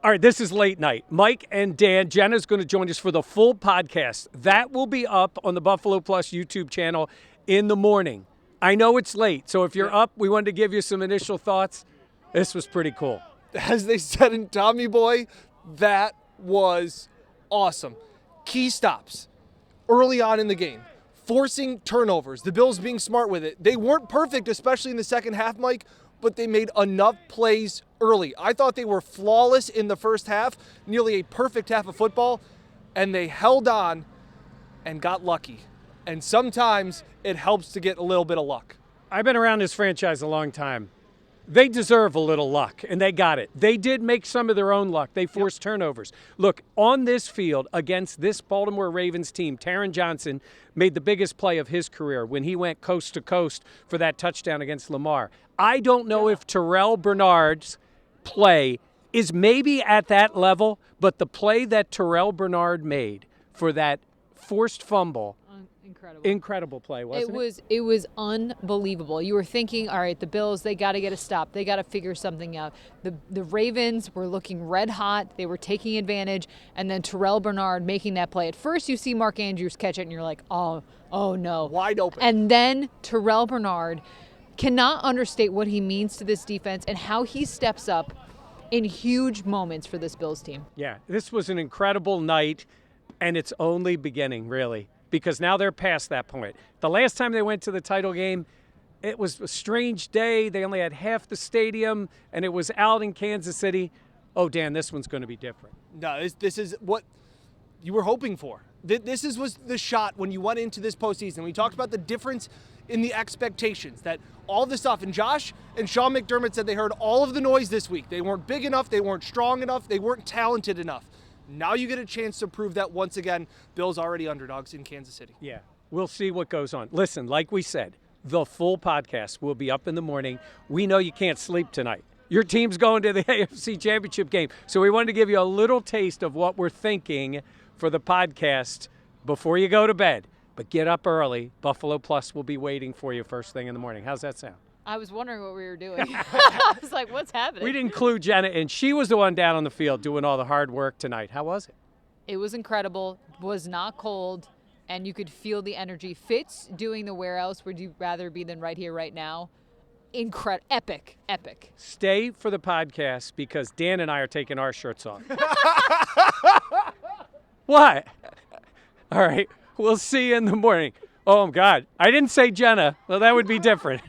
All right, this is late night. Mike and Dan, Jenna's going to join us for the full podcast. That will be up on the Buffalo Plus YouTube channel in the morning. I know it's late, so if you're up, we wanted to give you some initial thoughts. This was pretty cool. As they said in Tommy Boy, that was awesome. Key stops early on in the game, forcing turnovers, the Bills being smart with it. They weren't perfect, especially in the second half, Mike, but they made enough plays early. I thought they were flawless in the first half, nearly a perfect half of football, and they held on and got lucky. And sometimes it helps to get a little bit of luck. I've been around this franchise a long time. They deserve a little luck, and they got it. They did make some of their own luck. They forced turnovers. Look, on this field against this Baltimore Ravens team, Taron Johnson made the biggest play of his career when he went coast to coast for that touchdown against Lamar. I don't know if Terrell Bernard's play is maybe at that level, but the play that Terrell Bernard made for that forced fumble, incredible play, wasn't it? It was unbelievable. You were thinking, all right, the Bills, they got to get a stop. They got to figure something out. The Ravens were looking red hot. They were taking advantage. And then Terrell Bernard making that play. At first, you see Mark Andrews catch it, and you're like, oh no. Wide open. And then Terrell Bernard cannot understate what he means to this defense and how he steps up in huge moments for this Bills team. Yeah, this was an incredible night, and it's only beginning, really, because now they're past that point. The last time they went to the title game, it was a strange day. They only had half the stadium, and it was out in Kansas City. Oh, Dan, this one's going to be different. No, this is what you were hoping for. This was the shot when you went into this postseason. We talked about the difference in the expectations, that all the stuff. And Josh and Sean McDermott said they heard all of the noise this week. They weren't big enough. They weren't strong enough. They weren't talented enough. Now you get a chance to prove that once again. Bills already underdogs in Kansas City. Yeah, we'll see what goes on. Listen, like we said, the full podcast will be up in the morning. We know you can't sleep tonight. Your team's going to the AFC Championship game. So we wanted to give you a little taste of what we're thinking for the podcast before you go to bed. But get up early. Buffalo Plus will be waiting for you first thing in the morning. How's that sound? I was wondering what we were doing. I was like, what's happening? We didn't include Jenna, and she was the one down on the field doing all the hard work tonight. How was it? It was incredible. Was not cold, and you could feel the energy. Fitz doing the where else would you rather be than right here, right now? Epic. Stay for the podcast because Dan and I are taking our shirts off. What? All right. We'll see you in the morning. Oh, God. I didn't say Jenna. Well, that would be different.